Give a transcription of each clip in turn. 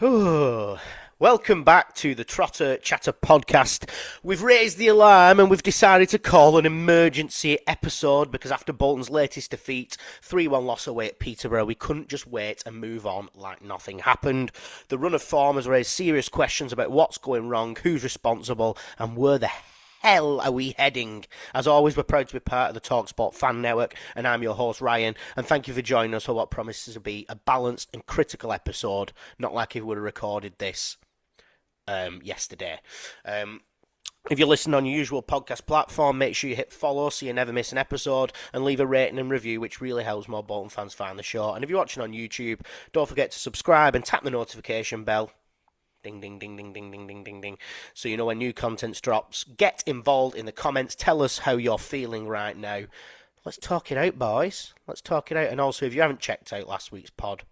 Welcome back to the Trotter Chatter podcast. We've raised the alarm and we've decided to call an emergency episode because after Bolton's latest defeat, 3-1 loss away at Peterborough, we couldn't just wait and move on like nothing happened. The run of form has raised serious questions about what's going wrong, who's responsible, and where the hell are we heading? As always, we're proud to be part of the TalkSport fan network, and I'm your host, Ryan, and thank you for joining us for what promises to be a balanced and critical episode, not like if we would have recorded this yesterday. If you're listening on your usual podcast platform, make sure you hit follow so you never miss an episode, and leave a rating and review, which really helps more Bolton fans find the show. And if you're watching on YouTube, don't forget to subscribe and tap the notification bell. Ding, ding, ding, ding, ding, ding, ding, ding, ding. So you know when new content drops. Get involved in the comments. Tell us how you're feeling right now. Let's talk it out, boys. Let's talk it out. And also, if you haven't checked out last week's pod,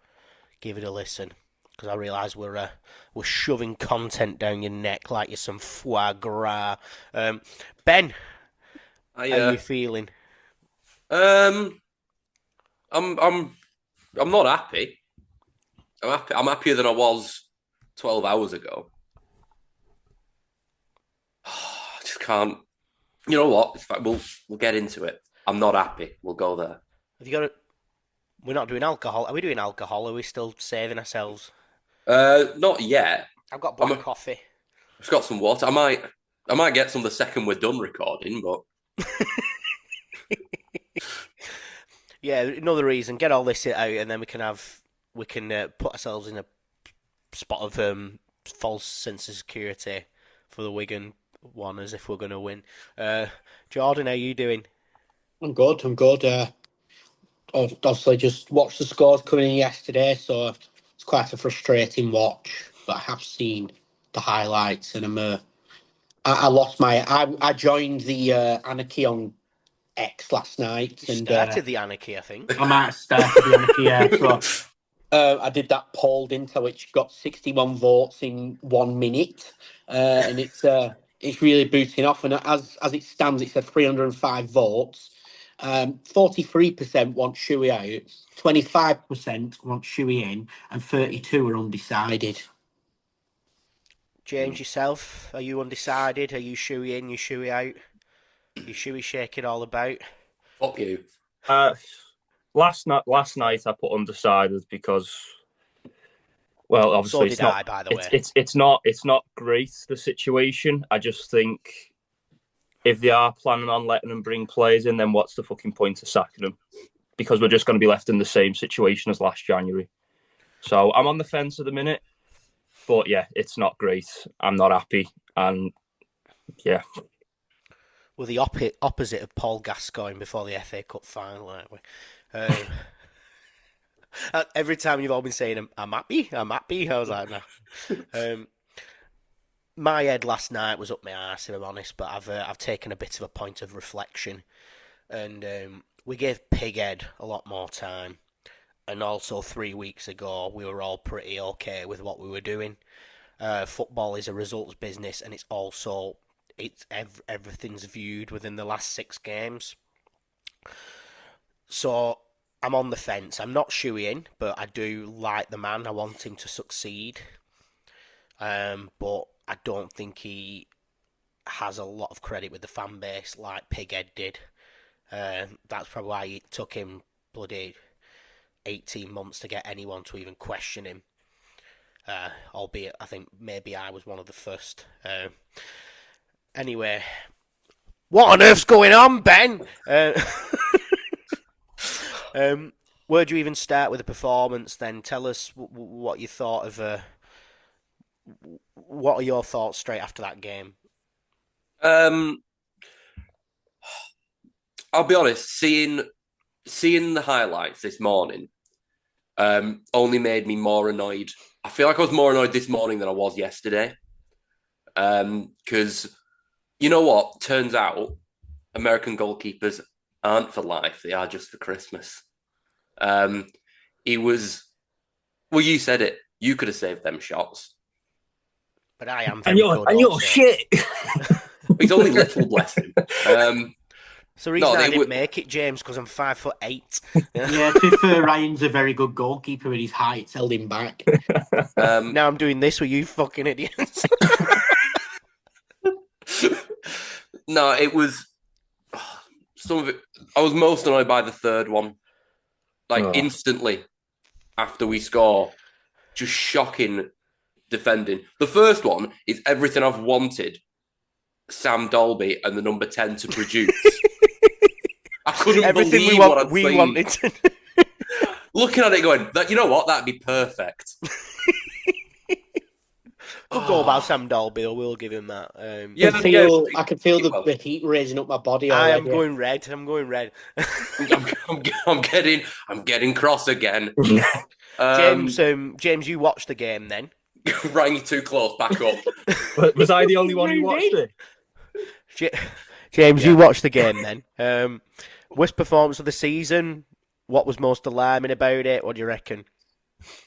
give it a listen. Because I realise we're shoving content down your neck like you're some foie gras. Ben, how are you feeling? I'm not happy. I'm happier than I was 12 hours ago. I just can't. You know what? In fact, we'll get into it. I'm not happy. We'll go there. Have you got it? We're not doing alcohol. Are we doing alcohol? Or are we still saving ourselves? Not yet. I've got black coffee. I've got some water. I might get some the second we're done recording, but yeah, another reason. Get all this out, and then we can put ourselves in a spot of false sense of security for the Wigan one, as if we're going to win. Jordan, how are you doing? I'm good. Obviously, just watched the scores coming in yesterday, so it's quite a frustrating watch. But I have seen the highlights, and I joined the anarchy on X last night. You started the anarchy, I think. I might have started the anarchy, yeah. So I did that poll, didn't I, which got 61 votes in 1 minute, and it's really booting off. And as it stands, it said 305 votes. 43% want Shuey out, 25% want Shuey in, and 32% are undecided. James, yourself, are you undecided? Are you Shuey in? You Shuey out? You Shuey shaking all about? Fuck you. Last night I put undecided because, well, obviously so did I, by the way. It's not great, the situation. I just think if they are planning on letting them bring players in, then what's the fucking point of sacking them? Because we're just going to be left in the same situation as last January. So I'm on the fence at the minute, but yeah, it's not great. I'm not happy, and yeah. We're the opposite of Paul Gascoigne before the FA Cup final, aren't we? Every time you've all been saying, I'm happy, I was like, no. My head last night was up my arse, if I'm honest, but I've taken a bit of a point of reflection, and we gave Pighead a lot more time, and also 3 weeks ago we were all pretty okay with what we were doing. Football is a results business, and everything's viewed within the last 6 games. So I'm on the fence. I'm not Shueying, but I do like the man. I want him to succeed. But I don't think he has a lot of credit with the fan base like Pighead did. That's probably why it took him bloody 18 months to get anyone to even question him. Albeit, I think maybe I was one of the first. Anyway, what on earth's going on, Ben? Where do you even start with the performance then? Tell us what you thought of... what are your thoughts straight after that game? I'll be honest, seeing the highlights this morning only made me more annoyed. I feel like I was more annoyed this morning than I was yesterday. Because, you know what? Turns out American goalkeepers aren't for life. They are just for Christmas. You said it. You could have saved them shots. But I am very good. And you're shit. He's only little, bless him. It's the reason No, I they didn't would- make it, James, because I'm 5'8". Yeah, to be fair, Ryan's a very good goalkeeper, and his height's held him back. Now I'm doing this with you fucking idiots. No, it was some of it. I was most annoyed by the third one. Like instantly after we score, just shocking defending. The first one is everything I've wanted Sam Dolby and the number 10 to produce. I couldn't Everything believe what I'd we seen. wanted to. Looking at it, going, you know what? That'd be perfect. Good goal about Sam Dolby, though. We'll give him that. Yeah, I can feel the heat raising up my body I already. am going red. I'm going red. I'm getting cross again. James, you watched the game then. Ryan, you're too close. Back up. Was I the only one who watched it? James, you watched the game then. Worst performance of the season? What was most alarming about it? What do you reckon?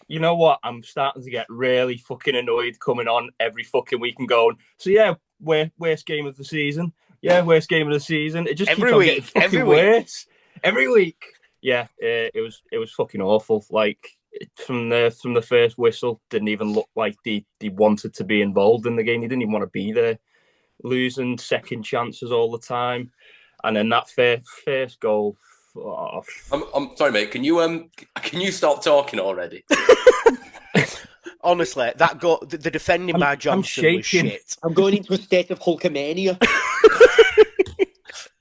You know what? I'm starting to get really fucking annoyed coming on every fucking week and going, so yeah, worst game of the season. Yeah, worst game of the season. It just keeps on getting fucking worse. Every week. Yeah, it was fucking awful. Like from the first whistle, didn't even look like they wanted to be involved in the game. They didn't even want to be there. Losing second chances all the time, and then that first goal. Oh. I'm sorry, mate. Can you stop talking already? Honestly, that the defending by Johnson was shit. I'm going into a state of Hulkamania.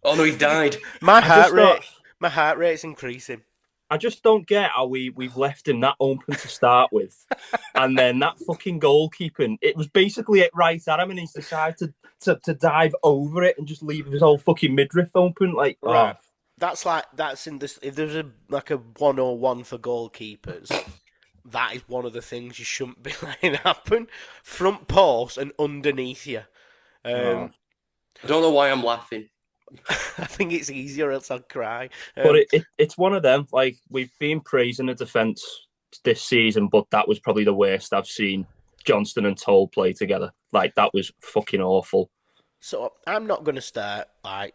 Oh no, he's died. My heart rate's increasing. I just don't get how we've left him that open to start with. And then that fucking goalkeeping, it was basically it right at him and he's decided to dive over it and just leave his whole fucking midriff open. Like, Right. That's in this. If there's a 101 for goalkeepers, that is one of the things you shouldn't be letting happen. Front post and underneath you. I don't know why I'm laughing. I think it's easier, else I'll cry. But it's one of them. Like, we've been praising the defence this season, but that was probably the worst I've seen Johnston and Toll play together. Like, that was fucking awful. So I'm not going to start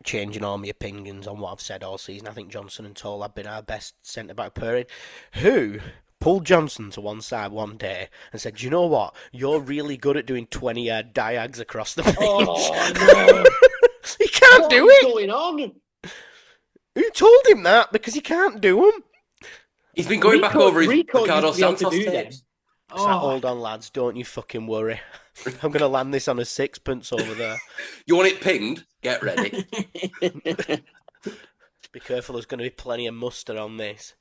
changing all my opinions on what I've said all season. I think Johnson and Toll have been our best centre-back pairing. Who pulled Johnson to one side one day and said, "Do you know what? You're really good at doing 20-yard diags across the pitch." Oh, no. He can't do it. What's going on? Who told him that? Because he can't do them. He's been going back over his Ricardo used to be able to Santos do them. tapes. Hold on, lads. Don't you fucking worry. I'm going to land this on a sixpence over there. You want it pinged? Get ready. Be careful, there's going to be plenty of mustard on this.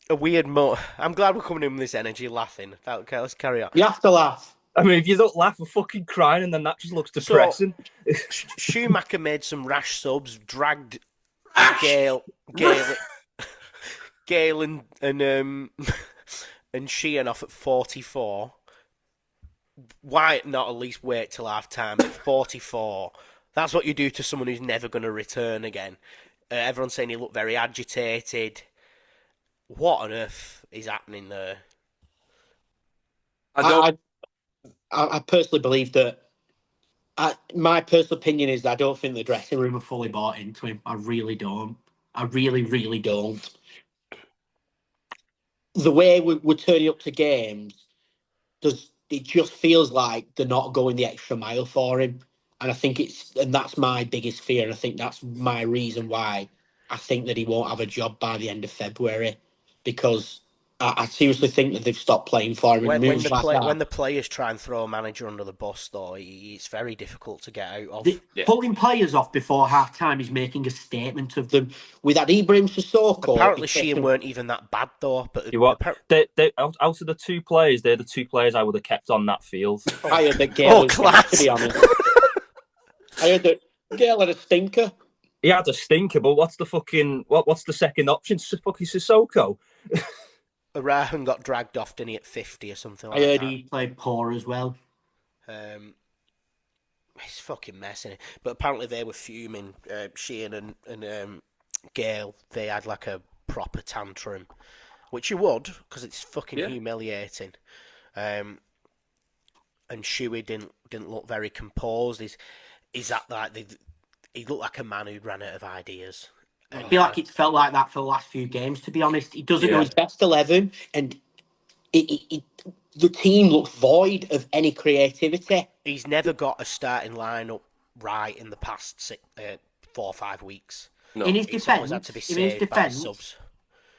A weird I'm glad we're coming in with this energy, laughing. Okay, let's carry on. You have to laugh. I mean, if you don't laugh, we're fucking crying, and then that just looks depressing. So, Schumacher made some rash subs, dragged Gale and Sheehan off at 44. Why not at least wait till half time at 44? That's what you do to someone who's never going to return again. Everyone's saying he looked very agitated. What on earth is happening there? I personally believe that. My personal opinion is that I don't think the dressing room are fully bought into him. I really don't. I really, really don't. The way we're turning up to games, it just feels like they're not going the extra mile for him. And I think that's my biggest fear. And I think that's my reason why I think that he won't have a job by the end of February, because I seriously think that they've stopped playing for him. When the players try and throw a manager under the bus, though, it's very difficult to get out of. Pulling players off before half-time is making a statement of them. With that Ibrahim Sissoko... Apparently Sheehan weren't even that bad, though. But they out of the two players, they're the two players I would have kept on that field. I heard that Gale class. To be honest. I heard that Gale had a stinker. He had a stinker, but what's the second option? Fucking Sissoko. Arahan got dragged off, didn't he, at 50 or something like that? I heard he played poor as well. It's fucking messy. But apparently they were fuming. Sheehan and Gale, they had like a proper tantrum, which you would, because it's fucking humiliating. And Shuey didn't look very composed. He's at that. he looked like a man who'd ran out of ideas. I feel like it's felt like that for the last few games, to be honest. He doesn't know his best 11, and the team looks void of any creativity. He's never got a starting lineup right in the past 4 or 5 weeks. No. In his defence, subs.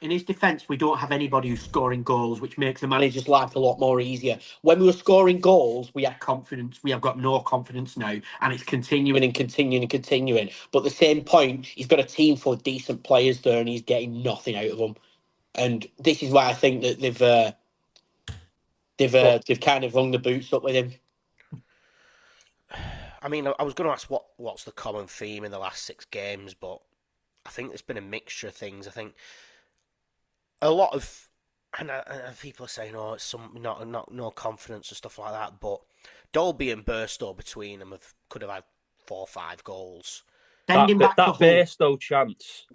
In his defence, we don't have anybody who's scoring goals, which makes the manager's life a lot more easier. When we were scoring goals, we had confidence. We have got no confidence now, and it's continuing and continuing and continuing. But at the same point, he's got a team full of decent players there, and he's getting nothing out of them. And this is why I think that they've kind of hung the boots up with him. I mean, I was going to ask what's the common theme in the last 6 games, but I think there's been a mixture of things. I think a lot of, and people are saying, "Oh, it's some no confidence and stuff like that." But Dolby and Burstow between them could have had 4 or 5 goals. That Burstow chance,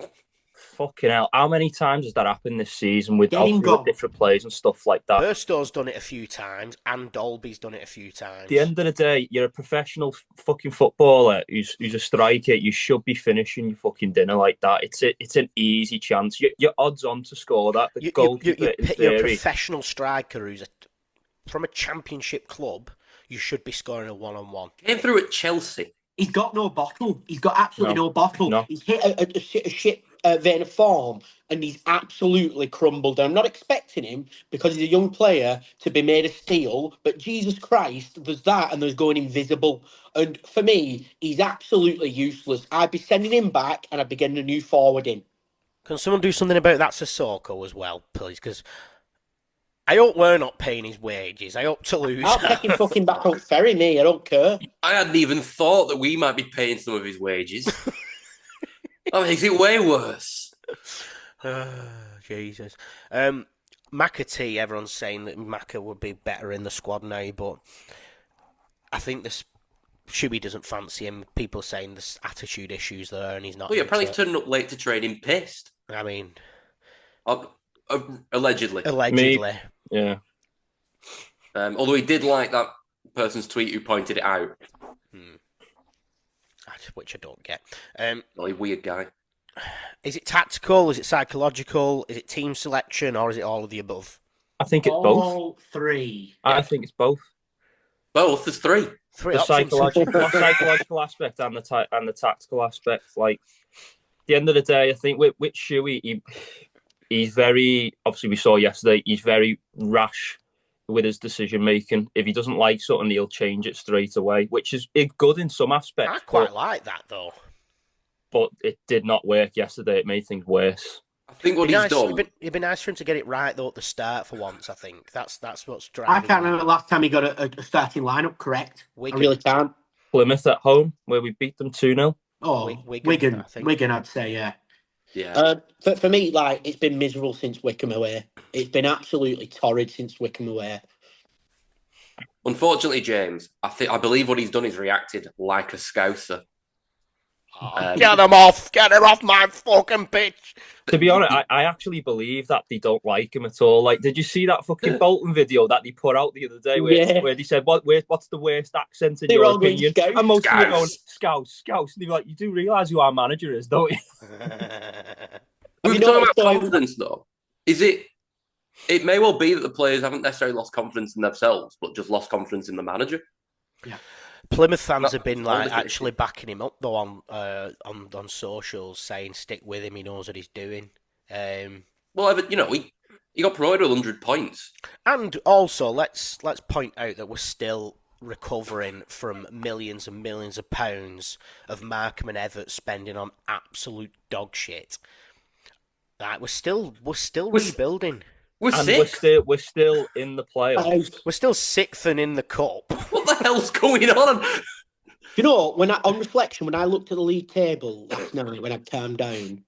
fucking hell! How many times has that happened this season with different players and stuff like that? Burstow's done it a few times, and Dolby's done it a few times. At the end of the day, you're a professional fucking footballer who's a striker. You should be finishing your fucking dinner like that. It's an easy chance. You're odds on to score that. The goalkeeper, you're a professional striker who's from a championship club. You should be scoring a 1-on-1. Came through at Chelsea. He's got no bottle. He's got absolutely no bottle. No. He's hit a shit vein of form, and he's absolutely crumbled. I'm not expecting him, because he's a young player, to be made of steel, but Jesus Christ, there's that and there's going invisible. And for me, he's absolutely useless. I'd be sending him back, and I'd be getting a new forward in. Can someone do something about that Sissoko as well, please? Because I hope we're not paying his wages. I hope to lose. I'll take him fucking back out ferry, me. I don't care. I hadn't even thought that we might be paying some of his wages. That makes it way worse. Jesus. McAtee, everyone's saying that Macca would be better in the squad now, but I think Shuey doesn't fancy him. People are saying there's attitude issues there, and he's not. Well, yeah, apparently he's turning up late to training pissed. I mean, allegedly. Yeah. Although he did like that person's tweet who pointed it out. Which I don't get. Weird guy. Is it tactical? Is it psychological? Is it team selection? Or is it all of the above? I think it's both. All 3. I think it's both. Both? There's 3. The psychological aspect and the tactical aspect. Like, at the end of the day, I think with Shuey, he's very, obviously we saw yesterday, he's very rash with his decision making. If he doesn't like something, he'll change it straight away, which is good in some aspects. I quite like that though. But it did not work yesterday. It made things worse. I think what he's done. It'd be nice for him to get it right though at the start for once. I think that's what's driving. I can't remember the last time he got a starting lineup correct. Wigan. I really can't. Plymouth at home, where we beat them 2-0. Oh, Wigan, I'd say, yeah. Yeah. For me, like, it's been miserable since Wickham away. It's been absolutely torrid since Wickham away. Unfortunately, James, I believe what he's done is reacted like a Scouser. Get him off! Get him off my fucking pitch! To be honest, I actually believe that they don't like him at all. Like, did you see that fucking Bolton video that they put out the other day where they said, what's the worst accent in your opinion? And most people going, Scouts. And they were like, you do realise who our manager is, don't you? We're talking about confidence, though. Is it... It may well be that the players haven't necessarily lost confidence in themselves, but just lost confidence in the manager. Yeah. Plymouth fans have been actually backing him up though on socials, saying stick with him. He knows what he's doing. Well, he got promoted with 100 points, and also let's point out that we're still recovering from millions and millions of pounds of Markham and Everett spending on absolute dog shit. Like, we're still rebuilding. We're still in the playoffs. We're still 6th and in the cup. What the hell's going on? You know, on reflection, when I looked at the league table last night, when I calmed down,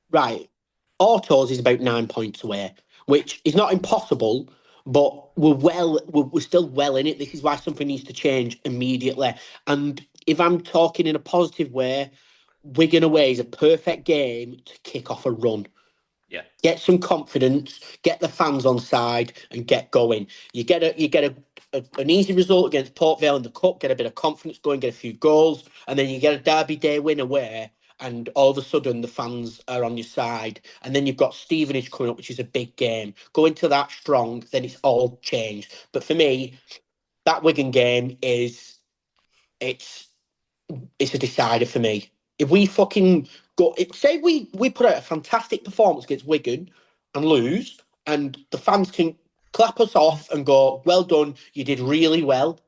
right, Autos is about 9 points away, which is not impossible, but we're still well in it. This is why something needs to change immediately. And if I'm talking in a positive way, Wigan away is a perfect game to kick off a run. Yeah. Get some confidence, get the fans on side, and get going. You get a an easy result against Port Vale in the Cup, get a bit of confidence going, get a few goals, and then you get a Derby Day win away, and all of a sudden the fans are on your side. And then you've got Stevenage coming up, which is a big game. Go into that strong, then it's all changed. But for me, that Wigan game it's a decider for me. If we fucking say we put out a fantastic performance against Wigan and lose, and the fans can clap us off and go, "Well done, you did really well,"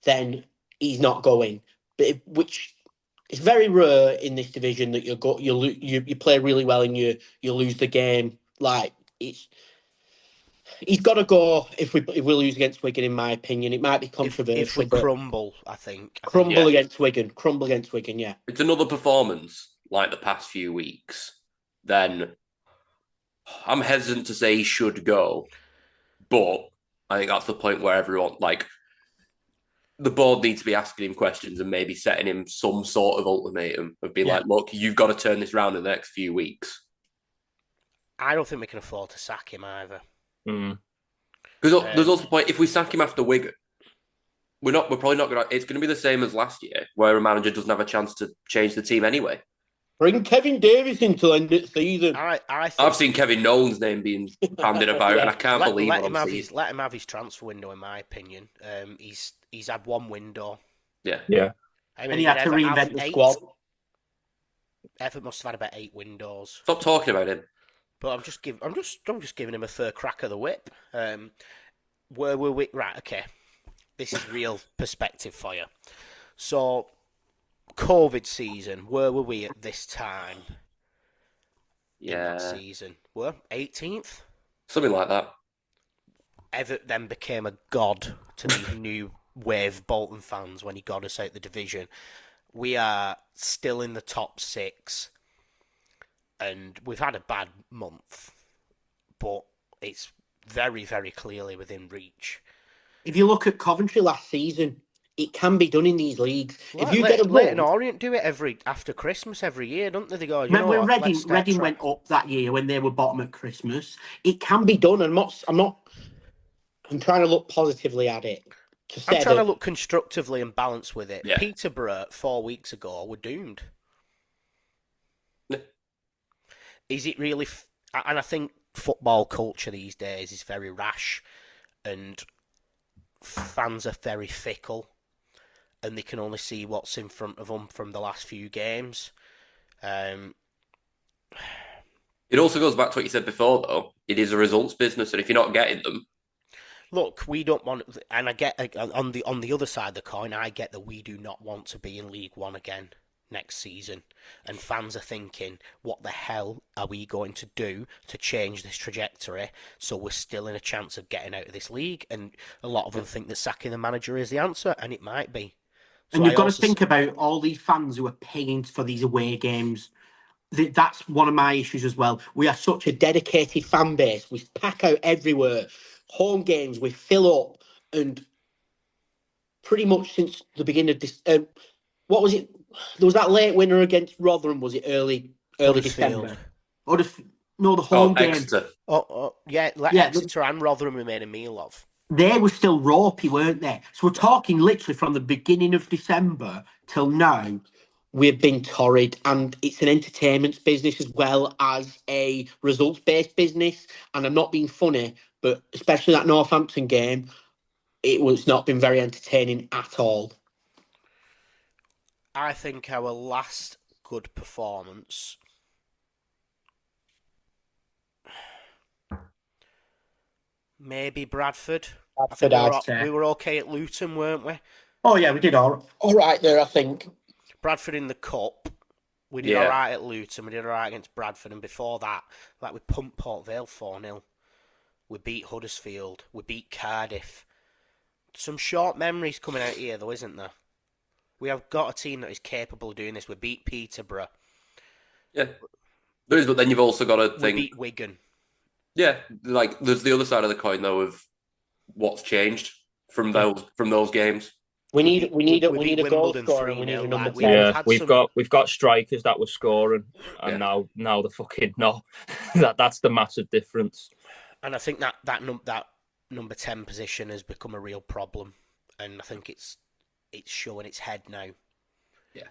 then he's not going. Which is very rare in this division that you play really well and you lose the game. Like he's got to go if we lose against Wigan. In my opinion, it might be controversial. If we crumble, I think against Wigan. Crumble against Wigan. Yeah, it's another performance like the past few weeks. Then I'm hesitant to say he should go, but I think that's the point where everyone, like, the board needs to be asking him questions and maybe setting him some sort of ultimatum of being like, look, you've got to turn this around in the next few weeks. I don't think we can afford to sack him either. Because there's also the point, if we sack him after Wigan, we're probably not going to. It's going to be the same as last year, where a manager doesn't have a chance to change the team anyway. Bring Kevin Davis in to end the season. I've seen Kevin Nolan's name being bandied about, and I can't believe let him have his transfer window. In my opinion, he's had one window. Yeah. I mean, and he had to reinvent the squad. Everett must have had about 8 windows. Stop talking about him. But I'm just giving him a third crack of the whip. Where were we? Right, okay. This is real perspective for you. So, COVID season, where were we at this time? Yeah. In that season. Were 18th? Something like that. Everett then became a god to the new wave Bolton fans when he got us out the division. We are still in the top 6. And we've had a bad month, but it's very, very clearly within reach. If you look at Coventry last season, it can be done in these leagues. Well, if you get a Leyton Orient do it after Christmas every year, don't they? They go, remember when Reading went up that year when they were bottom at Christmas? It can be done. I'm trying to look positively at it. I'm trying to look constructively and balanced with it. Yeah. Peterborough 4 weeks ago were doomed. Is it really? And I think football culture these days is very rash, and fans are very fickle, and they can only see what's in front of them from the last few games. It also goes back to what you said before, though. It is a results business, and if you're not getting them, look, we don't want. And I get on the other side of the coin, I get that we do not want to be in League One again next season, and fans are thinking, what the hell are we going to do to change this trajectory so we're still in a chance of getting out of this league? And a lot of them think that sacking the manager is the answer, and it might be. So and you've got to think about all these fans who are paying for these away games. That's one of my issues as well. We are such a dedicated fan base. We pack out everywhere. Home games, we fill up, and pretty much since the beginning of this, what was it? There was that late winner against Rotherham. Was it early December? Or the home game. Exeter. Exeter and Rotherham we made a meal of. They were still ropey, weren't they? So we're talking literally from the beginning of December till now. We've been torrid, and it's an entertainment business as well as a results-based business. And I'm not being funny, but especially that Northampton game, it was not been very entertaining at all. I think our last good performance maybe Bradford. We were okay at Luton, weren't we? Oh yeah, we did all right there, I think. Bradford in the Cup. We did all right at Luton. We did all right against Bradford, and before that, we pumped Port Vale 4-0. We beat Huddersfield. We beat Cardiff. Some short memories coming out here, though, isn't there? We have got a team that is capable of doing this. We beat Peterborough. Yeah. There is, but then you've also got to think... We beat Wigan. Yeah, there's the other side of the coin, though, of what's changed from those games. We need a goal scorer. We need a number 10. Yeah, we've got strikers that were scoring, and now they're fucking not. That's the massive difference. And I think that number 10 position has become a real problem, and I think it's showing its head now. Yeah.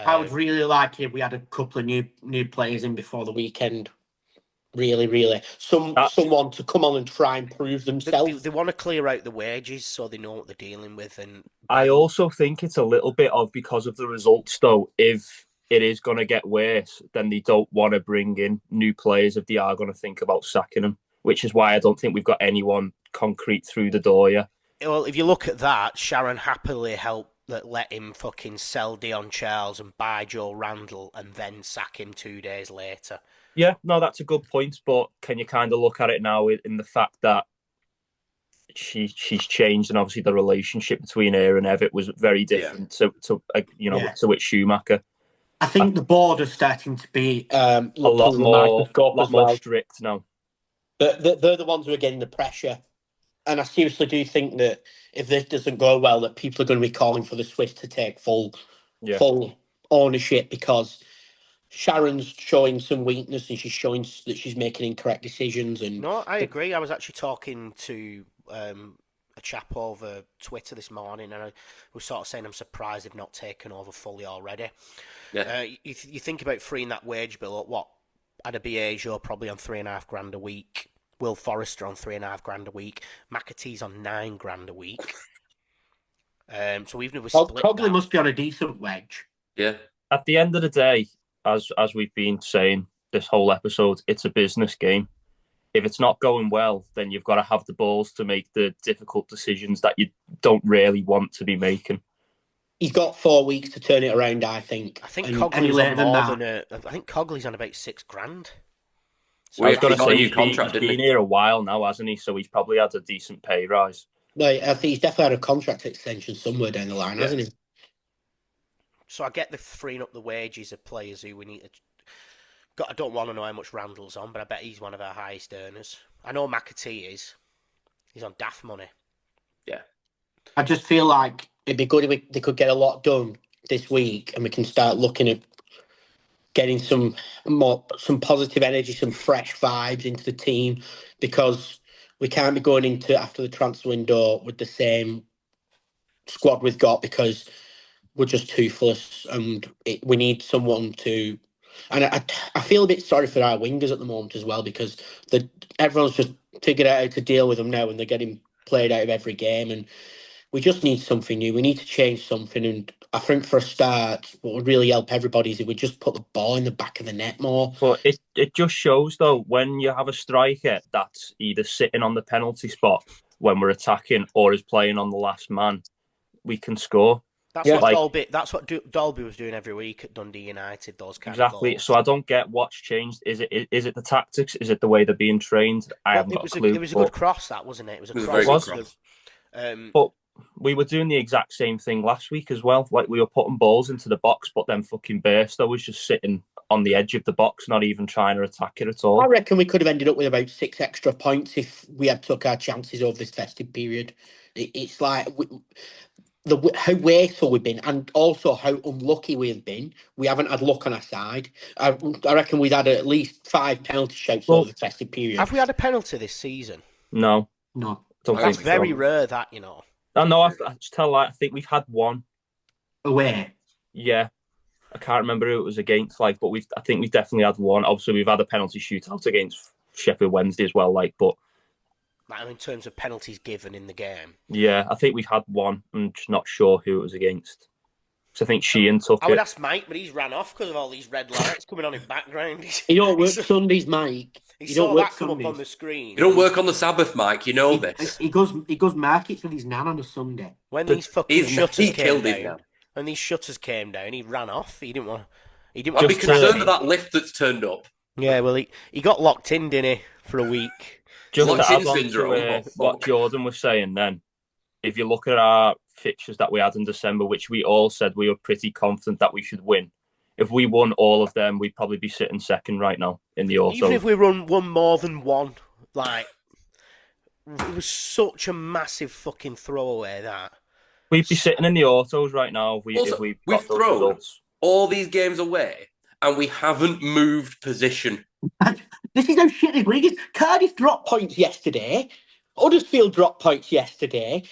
I would really like it if we had a couple of new players in before the weekend. Really. Someone to come on and try and prove themselves. They want to clear out the wages so they know what they're dealing with. And I also think it's a little bit of because of the results, though. If it is going to get worse, then they don't want to bring in new players if they are going to think about sacking them, which is why I don't think we've got anyone concrete through the door yet. Well, if you look at that, Sharon happily let him fucking sell Dion Charles and buy Joe Randall and then sack him 2 days later. Yeah, no, that's a good point, but can you kind of look at it now in the fact that she's changed, and obviously the relationship between her and Evitt was very different to with Schumacher. I think the board are starting to be a lot more strict now. But they're the ones who are getting the pressure, and I seriously do think that if this doesn't go well, that people are going to be calling for the Swiss to take full ownership, because Sharon's showing some weakness and she's showing that she's making incorrect decisions. And no, I agree. I was actually talking to a chap over Twitter this morning, and I was sort of saying I'm surprised they've not taken over fully already. Yeah. You think about freeing that wage bill at what? Adebayo probably on $3,500 a week. Will Forrester on $3,500 a week. McAtee's on $9,000 a week. So even if we split Cogley must be on a decent wage. Yeah. At the end of the day, as we've been saying this whole episode, it's a business game. If it's not going well, then you've got to have the balls to make the difficult decisions that you don't really want to be making. He's got 4 weeks to turn it around, I think. I think Cogley's on more than I think Cogley's on about $6,000. So I was going to say he's been here a while now, hasn't he? So he's probably had a decent pay rise. No, I think he's definitely had a contract extension somewhere down the line, hasn't he? So I get the freeing up the wages of players who we need to. I don't want to know how much Randall's on, but I bet he's one of our highest earners. I know McAtee is. He's on daft money. Yeah. I just feel like it'd be good if they could get a lot done this week, and we can start looking at getting some positive energy, some fresh vibes into the team, because we can't be going into after the transfer window with the same squad we've got, because we're just toothless, and we need someone to. And I feel a bit sorry for our wingers at the moment as well, because everyone's just figured out how to deal with them now, and they're getting played out of every game, and we just need something new. We need to change something, and I think for a start, what would really help everybody is if we just put the ball in the back of the net more. But it just shows, though, when you have a striker that's either sitting on the penalty spot when we're attacking or is playing on the last man, we can score. That's what Dolby was doing every week at Dundee United. Those kind of goals. So I don't get what's changed. Is it the tactics? Is it the way they're being trained? I haven't got a clue. It was a good cross, that wasn't it? It was a very cross. good cross. But we were doing the exact same thing last week as well. Like, we were putting balls into the box, but then fucking Burstow was just sitting on the edge of the box, not even trying to attack it at all. I reckon we could have ended up with about 6 extra points if we had took our chances over this festive period. It's like how wasteful we've been, and also how unlucky we've been. We haven't had luck on our side. I reckon we'd had at least 5 penalty shouts over the festive period. Have we had a penalty this season? No. That's very rare, that, you know. No, I just tell that. I think we've had one. Away? Yeah. I can't remember who it was against, but I think we've definitely had one. Obviously, we've had a penalty shootout against Sheffield Wednesday as well, but in terms of penalties given in the game. Yeah, I think we've had one. I'm just not sure who it was against. So I think Sheehan took it. I would ask Mike, but he's ran off because of all these red lights coming on in background. He don't work Sundays, Mike. He saw that come up on the screen. You don't work on the Sabbath, Mike. You know this. He goes markets with his nan on a Sunday. When these fucking shutters came down, he ran off. He didn't want. I'd be concerned that lift that's turned up. Yeah, well, he got locked in, didn't he, for a week? Just to add on to what Jordan was saying then, if you look at our fixtures that we had in December, which we all said we were pretty confident that we should win, if we won all of them, we'd probably be sitting second right now in the auto. Even if we won more than one, it was such a massive fucking throwaway that. We'd be sitting in the autos right now if we've thrown results. All these games away, and we haven't moved position. This is how shit this league is. Cardiff dropped points yesterday. Huddersfield dropped points yesterday.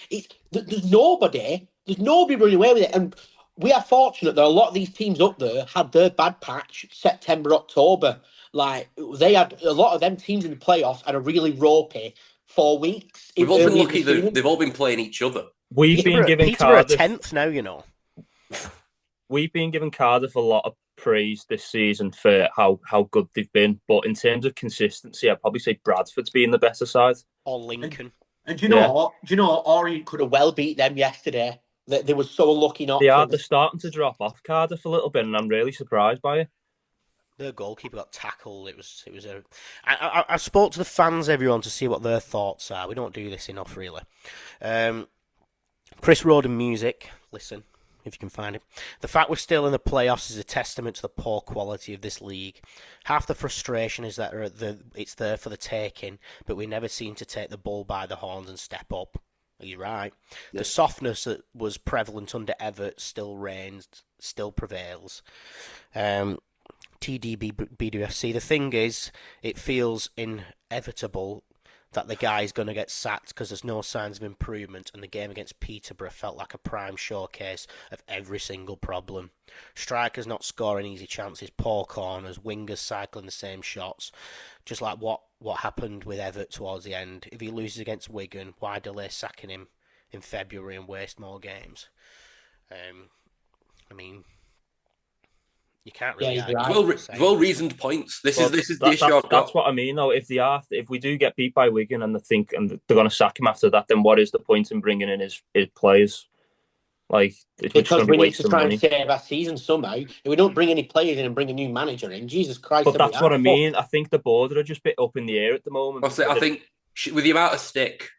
There's nobody running away with it. And we are fortunate that a lot of these teams up there had their bad patch September, October. Like, they had a lot of them teams in the playoffs had a really ropey 4 weeks. We've all been lucky that they've all been playing each other. We've been given Peterborough Cardiff 10th now, you know. We've been giving Cardiff a lot of praise this season for how good they've been, but in terms of consistency, I'd probably say Bradford's been the better side. Or Lincoln. And do you know what? Do you know what? Orient could have well beat them yesterday. They were so lucky not to. They're starting to drop off Cardiff a little bit, and I'm really surprised by it. Their goalkeeper got tackled. It was a. I spoke to the fans, everyone, to see what their thoughts are. We don't do this enough, really. Chris Roden music. Listen, if you can find it. The fact we're still in the playoffs is a testament to the poor quality of this league. Half the frustration is that it's there for the taking, but we never seem to take the bull by the horns and step up. You're right. Yeah. The softness that was prevalent under Everett still reigns, still prevails. TDB BDFC. The thing is, it feels inevitable that the guy's going to get sacked because there's no signs of improvement, and the game against Peterborough felt like a prime showcase of every single problem. Strikers not scoring easy chances, poor corners, wingers cycling the same shots. Just like what happened with Everett towards the end. If he loses against Wigan, why delay sacking him in February and waste more games? I mean, you can't really. Well-reasoned points. This is the issue I've got. That's what I mean, though. If we do get beat by Wigan and they're going to sack him after that, then what is the point in bringing in his players? Like, because we need to try and save our season somehow. If we don't bring any players in and bring a new manager in, Jesus Christ! But that's what I mean. I think the board are just a bit up in the air at the moment. I think with the amount of stick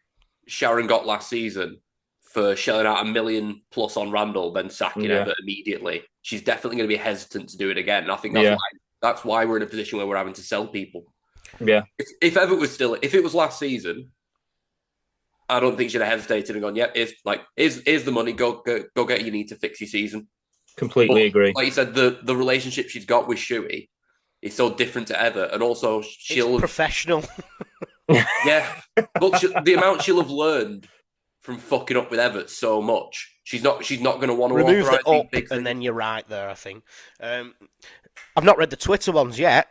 Sharon got last season for shelling out $1 million plus on Randall, then sacking Everett immediately, she's definitely going to be hesitant to do it again. And I think that's why we're in a position where we're having to sell people. Yeah. If Everett if it was last season, I don't think she'd have hesitated and gone, "Yep, here's the money. Go get what you need to fix your season." Completely agree. Like you said, the relationship she's got with Shuey is so different to ever, and also it's professional. Yeah, but the amount she'll have learned from fucking up with Everett so much, she's not going to want to remove the up, and then you're right there. I think I've not read the Twitter ones yet.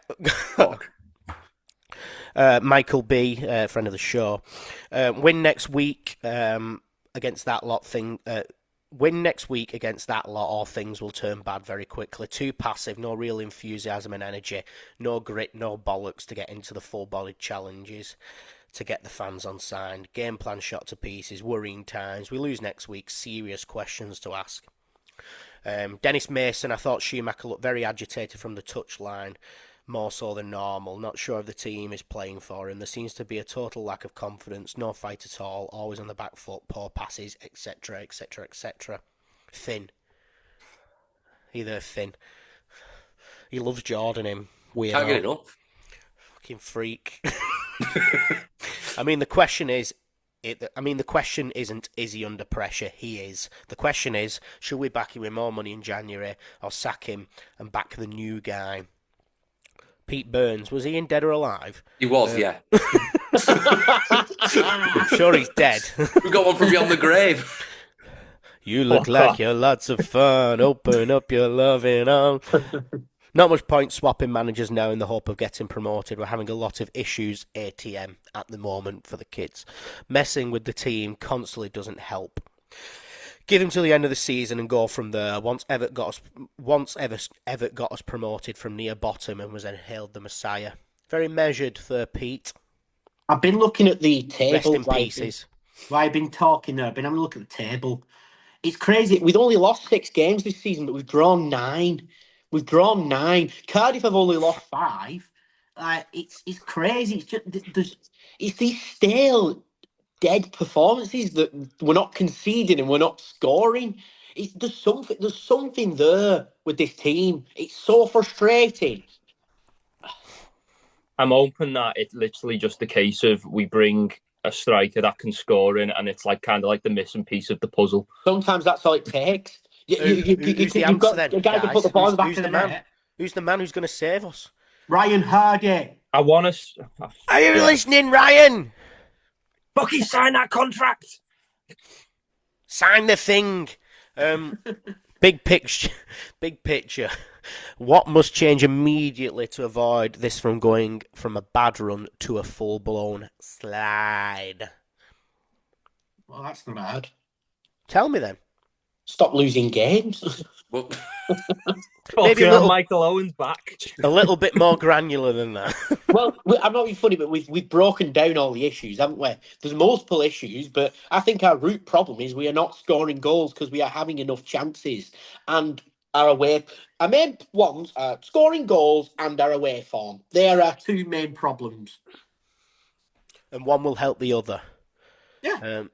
Michael B, friend of the show, win next week against that lot. Win next week against that lot, or things will turn bad very quickly. Too passive, no real enthusiasm and energy, no grit, no bollocks to get into the full-bodied challenges to get the fans on side. Game plan shot to pieces, worrying times. We lose next week, serious questions to ask. Dennis Mason, I thought Schumacher looked very agitated from the touchline, more so than normal. Not sure if the team is playing for him. There seems to be a total lack of confidence, no fight at all, always on the back foot, poor passes, etc., etc., etc. Thin. Either thin. He loves Jordan, him. Weirdo. Can't get enough. Fucking freak. I mean, the question is, the question isn't, is he under pressure? He is. The question is, should we back him with more money in January or sack him and back the new guy? Pete Burns, was he in Dead or Alive? He was, yeah. I'm sure he's dead. We got one from Beyond the Grave. You look like you're lots of fun. Open up your loving arms. Not much point swapping managers now in the hope of getting promoted. We're having a lot of issues ATM at the moment for the kids. Messing with the team constantly doesn't help. Give him till the end of the season and go from there. Once Everett got us promoted from near bottom and was then hailed the Messiah. Very measured for Pete. I've been looking at the table. Rest in pieces. While I've been talking there, I've been having a look at the table. It's crazy. We've only lost 6 games this season, but we've drawn 9. Cardiff have only lost 5. It's crazy. It's just it's these stale, dead performances that we're not conceding and we're not scoring. There's something there with this team. It's so frustrating. I'm hoping that it's literally just a case of we bring a striker that can score in, and it's like kind of like the missing piece of the puzzle. Sometimes that's all it takes. You've got a guy to put the ball in the back of the net. Who's the man who's going to save us? Ryan Hardy. I want to. Are you listening, Ryan? Fucking sign that contract. Sign the thing. Big picture. Big picture. What must change immediately to avoid this from going from a bad run to a full-blown slide? Well, that's not bad. Tell me then. Stop losing games. Well, Maybe Fucking Michael Owen's back. a little bit more granular than that. Well, I'm not being funny, but we've broken down all the issues, haven't we? There's multiple issues, but I think our root problem is we are not scoring goals because we are having enough chances. And our main ones are scoring goals and our away form. They are our two main problems. And one will help the other. Yeah.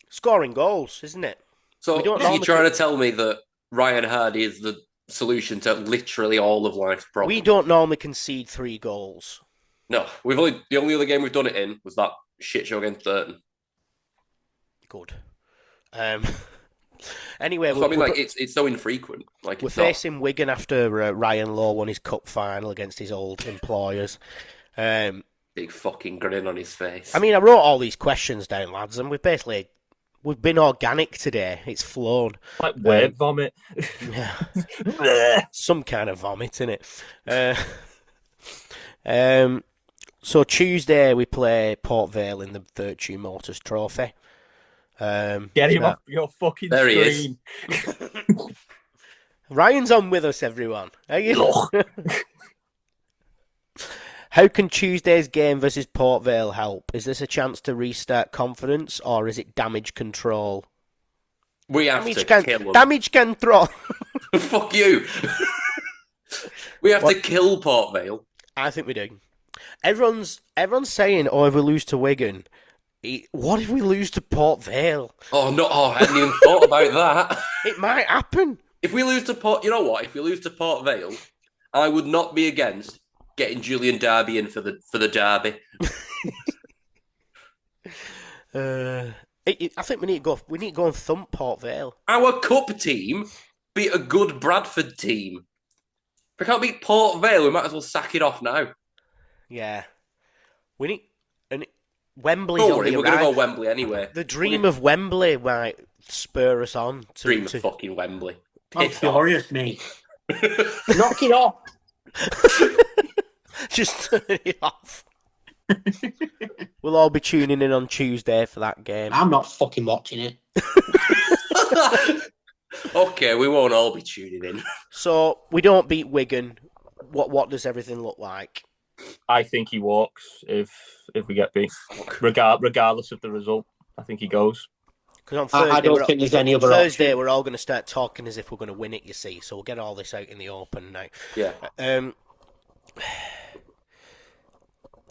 Scoring goals, isn't it? so We don't are you normally- trying to tell me that Ryan Hardy is the solution to literally all of life's problems? We don't normally concede 3 goals. No, the only other game we've done it in was that shit show against Burton. Good. Anyway, So, I mean, like it's so infrequent. Like we're it's not. facing Wigan after Ryan Law won his cup final against his old employers. Big fucking grin on his face. I mean, I wrote all these questions down, lads, and we've been organic today. It's flown. Like word vomit. Yeah. Some kind of vomit, innit? So Tuesday we play Port Vale in the Vertu Trophy. Get him off your fucking There he is. screen. Ryan's on with us, everyone. Are you? How can Tuesday's game versus Port Vale help? Is this a chance to restart confidence, or is it damage control? We have Damage to can- kill him. Damage control. Fuck you. We have to kill Port Vale. I think we do. Everyone's saying, "Oh, if we lose to Wigan, what if we lose to Port Vale? Oh no! Oh, I hadn't even thought about that. It might happen." If we lose to Port, you know what? If we lose to Port Vale, I would not be against getting Julian Derby in for the derby. I think we need to go. We need to go and thump Port Vale. Our cup team beat a good Bradford team. If we can't beat Port Vale, we might as well sack it off now. Yeah, we need. And Wembley's Don't on worry, the we're going to go arrival. Wembley anyway. The dream of Wembley might spur us on to. Dream of fucking Wembley. I'm Piss off. furious, mate. Knock it off. Just turn it off. We'll all be tuning in on Tuesday for that game. I'm not fucking watching it. Okay, we won't all be tuning in. So we don't beat Wigan. What does everything look like? I think he walks if we get beat, regardless of the result. I think he goes. Because on Thursday, I don't think there's any other Thursday option. we're all going to start talking as if we're going to win it. You see, so we'll get all this out in the open now. Yeah.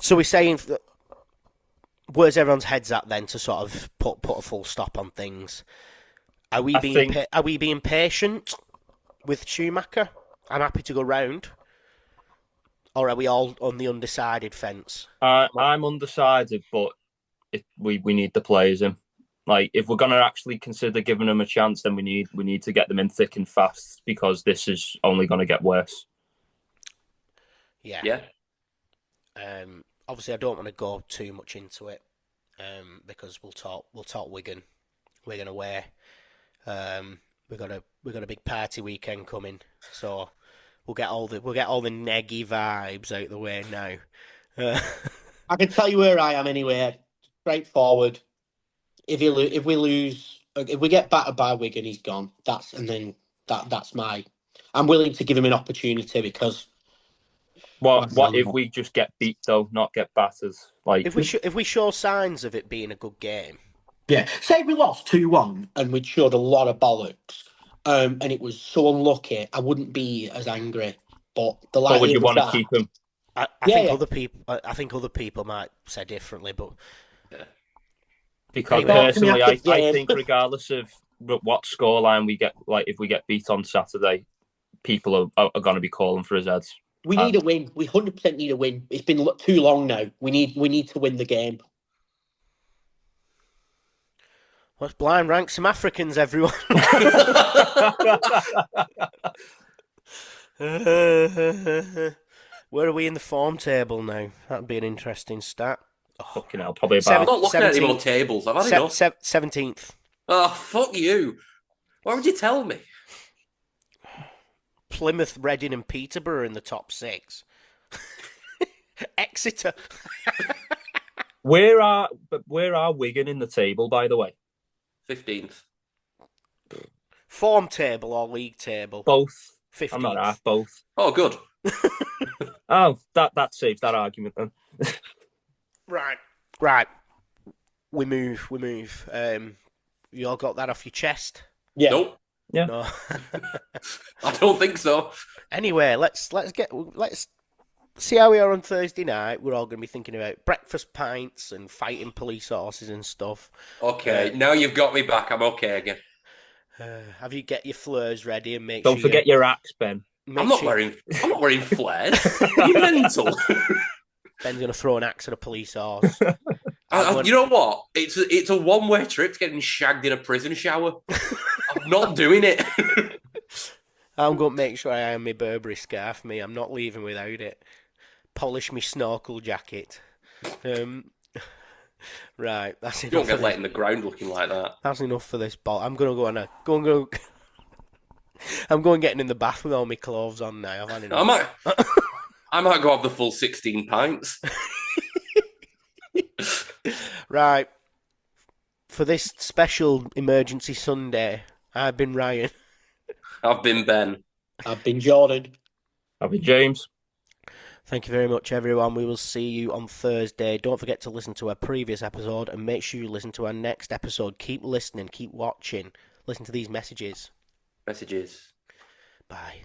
So we're saying, where's everyone's heads at then to sort of put a full stop on things? Are we being patient with Schumacher? I'm happy to go round. Or are we all on the undecided fence? I'm undecided, but we need the players in. Like, if we're going to actually consider giving them a chance, then we need to get them in thick and fast, because this is only going to get worse. Yeah. Yeah. Obviously, I don't want to go too much into it, because we'll talk Wigan away. We've got a big party weekend coming, so we'll get all the neggy vibes out the way now. I can tell you where I am anyway. Straightforward. If we get battered by Wigan, he's gone. That's my. I'm willing to give him an opportunity because. What if we just get beat though, not get battered? Like if we show signs of it being a good game. Yeah, say we lost 2-1 and we'd showed a lot of bollocks, and it was so unlucky, I wouldn't be as angry. But the or would you likelihood want of to keep him? I think other people might say differently, but Because Anyway. personally, I Yeah. think regardless of what scoreline we get, like if we get beat on Saturday, people are going to be calling for his heads. we need a win. We 100% need a win. It's been too long now. We need to win the game. let's blind rank some Africans, everyone. Where are we in the form table now? That'd be an interesting stat. Fucking hell, probably I'm about. not looking at any 17th. more tables. I've had enough. 17th. Oh, fuck you. Why would you tell me? Plymouth, Reading, and Peterborough in the top 6. Exeter. Where are Wigan in the table, by the way? 15th. Form table or league table? Both. 15th. I'm not half both. Oh, good. Oh, that saves that argument then. Right. We move. You all got that off your chest? Yeah. Nope. Yeah. No. I don't think so. Anyway, let's see how we are on Thursday night. We're all going to be thinking about breakfast pints and fighting police horses and stuff. Okay, now you've got me back. I'm okay again. Have you get your fleurs ready and make Don't sure forget your axe, Ben. I'm not wearing flares. Are you mental? Ben's going to throw an axe at a police horse. You know what? It's a one-way trip to getting shagged in a prison shower. I'm not doing it. I'm going to make sure I have my Burberry scarf. I'm not leaving without it. Polish me snorkel jacket. Right, that's enough. You don't get let in the ground looking like that. That's enough for this ball. I'm gonna go. I'm going getting in the bath with all my clothes on now. I've had enough. I might go have the full 16 pints. Right. For this special emergency Sunday, I've been Ryan. I've been Ben. I've been Jordan. I'll be James. Thank you very much, everyone. We will see you on Thursday. Don't forget to listen to our previous episode and make sure you listen to our next episode. Keep listening, keep watching. Listen to these messages. Messages. Bye.